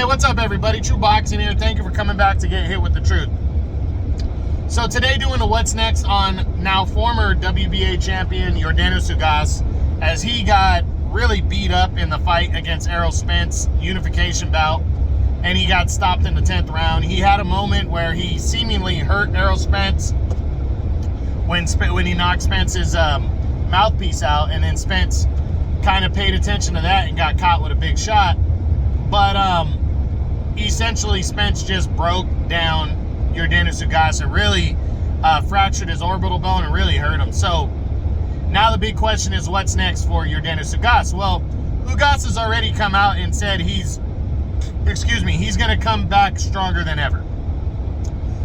Hey, what's up, everybody? True Boxing here. Thank you for coming back to get hit with the truth. So today, doing a what's next on now former WBA champion Yordenis Ugas, as he got really beat up in the fight against Errol Spence unification bout, and he got stopped in the 10th round. He had a moment where he seemingly hurt Errol Spence when he knocked Spence's mouthpiece out, and then Spence kind of paid attention to that and got caught with a big shot. But essentially, Spence just broke down Yordenis Ugas and really fractured his orbital bone and really hurt him. So now the big question is, what's next for Yordenis Ugas? Well, Ugas has already come out and said he's going to come back stronger than ever.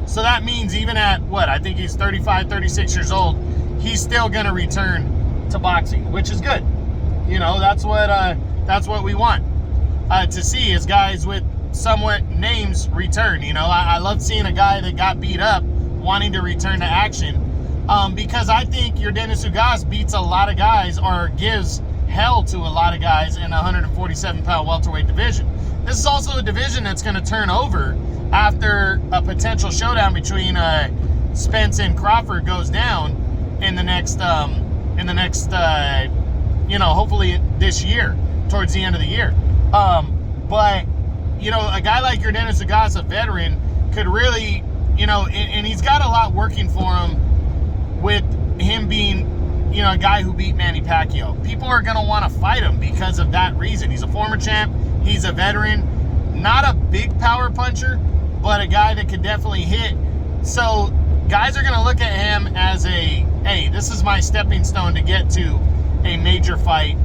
So that means even at, I think he's 35, 36 years old, he's still going to return to boxing, which is good. You know, that's what we want to see, is guys with somewhat names return. You know, I love seeing a guy that got beat up wanting to return to action, because I think Yordenis Ugas beats a lot of guys, or gives hell to a lot of guys in the 147-pound welterweight division. This is also a division that's going to turn over after a potential showdown between Spence and Crawford goes down in the next hopefully this year, towards the end of the year. But you know, a guy like Yordenis Ugas, a veteran, could really, you know, and he's got a lot working for him with him being, you know, a guy who beat Manny Pacquiao. People are going to want to fight him because of that reason. He's a former champ. He's a veteran. Not a big power puncher, but a guy that could definitely hit. So guys are going to look at him as hey, this is my stepping stone to get to a major fight.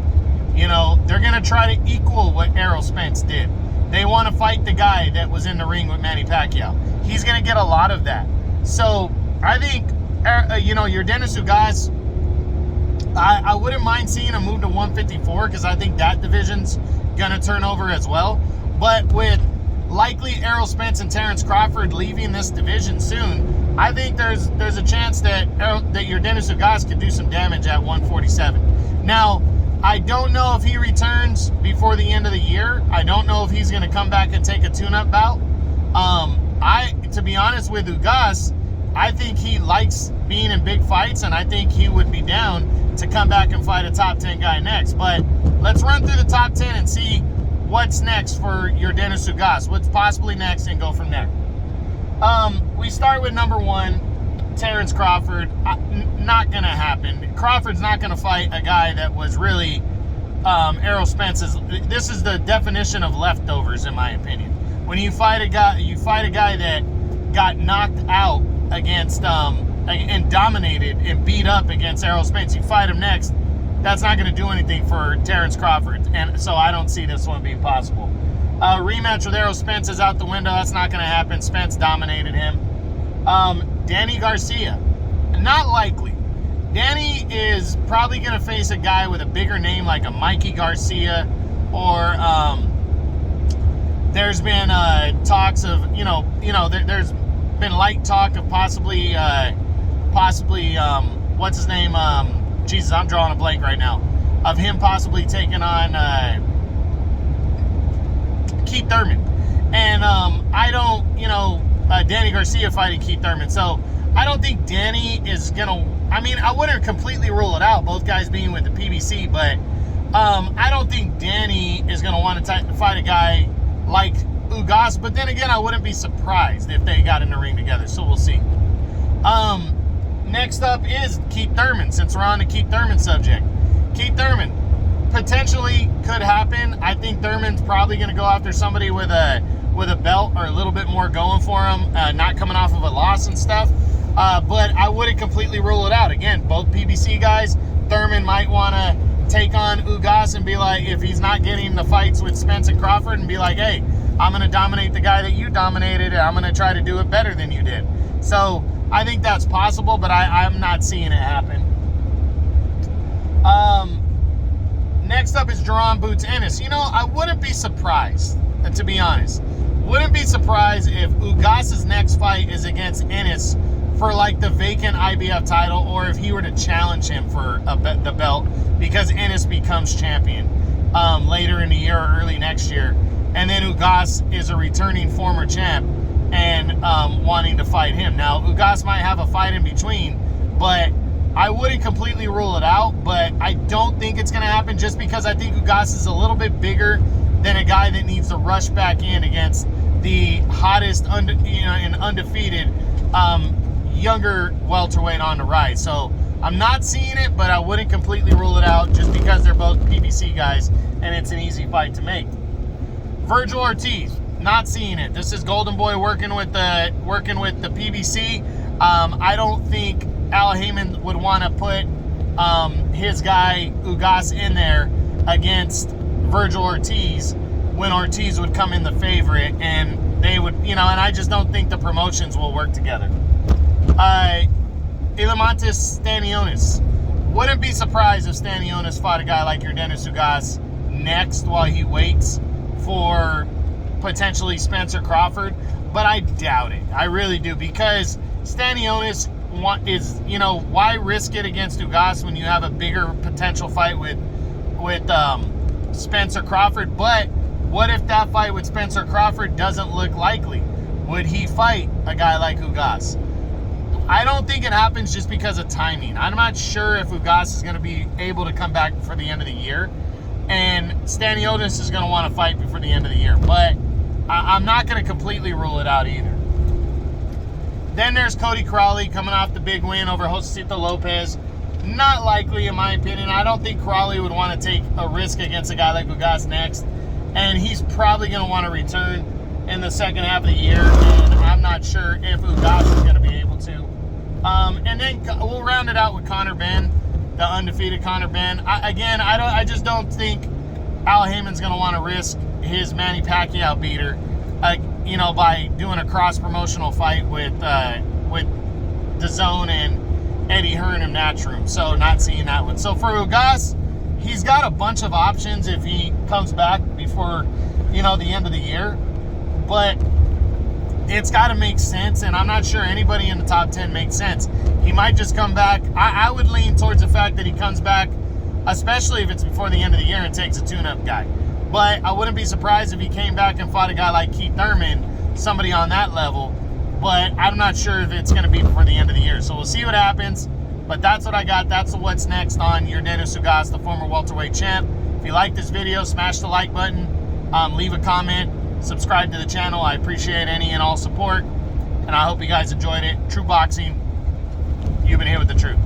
You know, they're going to try to equal what Errol Spence did. They want to fight the guy that was in the ring with Manny Pacquiao. He's going to get a lot of that. So I think, you know, Yordenis Ugas, I wouldn't mind seeing him move to 154, because I think that division's going to turn over as well. But with likely Errol Spence and Terrence Crawford leaving this division soon, I think there's a chance that Yordenis Ugas could do some damage at 147. Now, I don't know if he returns before the end of the year. I don't know if he's going to come back and take a tune-up bout. To be honest with Ugas, I think he likes being in big fights, and I think he would be down to come back and fight a top 10 guy next. But let's run through the top 10 and see what's next for Yordenis Ugas, what's possibly next, and go from there. We start with number 1, Terrence Crawford. Not going to happen. Crawford's not going to fight a guy that was really Errol Spence's. This is the definition of leftovers, in my opinion. When you fight a guy that got knocked out against and dominated and beat up against Errol Spence, you fight him next. That's not going to do anything for Terrence Crawford, and so I don't see this one being possible. Rematch with Errol Spence is out the window. That's not going to happen. Spence dominated him. Danny Garcia, not likely. Danny is probably going to face a guy with a bigger name, like a Mikey Garcia, or there's been talks of, there's been light talk of possibly, what's his name? Jesus, I'm drawing a blank right now. Of him possibly taking on Keith Thurman. And Danny Garcia fighting Keith Thurman. So I don't think Danny is going to, I wouldn't completely rule it out, both guys being with the PBC, but I don't think Danny is going to want to fight a guy like Ugas. But then again, I wouldn't be surprised if they got in the ring together. So we'll see. Next up is Keith Thurman, since we're on the Keith Thurman subject. Keith Thurman, potentially could happen. I think Thurman's probably going to go after somebody with a belt or a little bit more going for him, not coming off of a loss and stuff. But I wouldn't completely rule it out. Again, both PBC guys. Thurman might want to take on Ugas and be like, if he's not getting the fights with Spence and Crawford, and be like, hey, I'm going to dominate the guy that you dominated, and I'm going to try to do it better than you did. So I think that's possible, but I'm not seeing it happen. Next up is Jerome Boots Ennis. You know, I wouldn't be surprised, to be honest. Wouldn't be surprised if Ugas's next fight is against Ennis for like the vacant IBF title, or if he were to challenge him for the belt because Ennis becomes champion. later in the year or early next year. And then Ugas is a returning former champ and wanting to fight him. Now, Ugas might have a fight in between, but I wouldn't completely rule it out. But I don't think it's going to happen, just because I think Ugas is a little bit bigger than a guy that needs to rush back in against the hottest and undefeated younger welterweight on the rise. So I'm not seeing it, but I wouldn't completely rule it out, just because they're both PBC guys and it's an easy fight to make. Virgil Ortiz, not seeing it. This is Golden Boy working with the PBC. I don't think Al Heyman would want to put his guy Ugas in there against Virgil Ortiz when Ortiz would come in the favorite, and they would, and I just don't think the promotions will work together. Ilamantis Stanionis. Wouldn't be surprised if Stanionis fought a guy like Yordenis Ugas next while he waits for potentially Spencer Crawford, but I doubt it. I really do, because Stanionis is, why risk it against Ugas when you have a bigger potential fight with Spencer Crawford? But what if that fight with Spencer Crawford doesn't look likely? Would he fight a guy like Ugas? I don't think it happens, just because of timing. I'm not sure if Ugas is going to be able to come back for the end of the year, and Stanionis is going to want to fight before the end of the year. But I'm not going to completely rule it out either. Then there's Cody Crawley coming off the big win over Josecito Lopez. Not likely, in my opinion. I don't think Crawley would want to take a risk against a guy like Ugas next, and he's probably going to want to return in the second half of the year, and I'm not sure if Ugas is going to be able to. And then we'll round it out with Conor Benn, the undefeated Conor Benn. I just don't think Al Heyman's going to want to risk his Manny Pacquiao beater, by doing a cross-promotional fight with DAZN and Eddie Hearn and Matchroom. So not seeing that one. So for Ugas, he's got a bunch of options if he comes back before, the end of the year. But it's got to make sense, and I'm not sure anybody in the top 10 makes sense. He might just come back. I would lean towards the fact that he comes back, especially if it's before the end of the year, and takes a tune-up guy. But I wouldn't be surprised if he came back and fought a guy like Keith Thurman, somebody on that level. But I'm not sure if it's going to be before the end of the year. So we'll see what happens. But that's what I got. That's what's next on Yordenis Ugas, the former welterweight champ. If you like this video, smash the like button. Leave a comment. Subscribe to the channel. I appreciate any and all support. And I hope you guys enjoyed it. True Boxing. You've been here with the truth.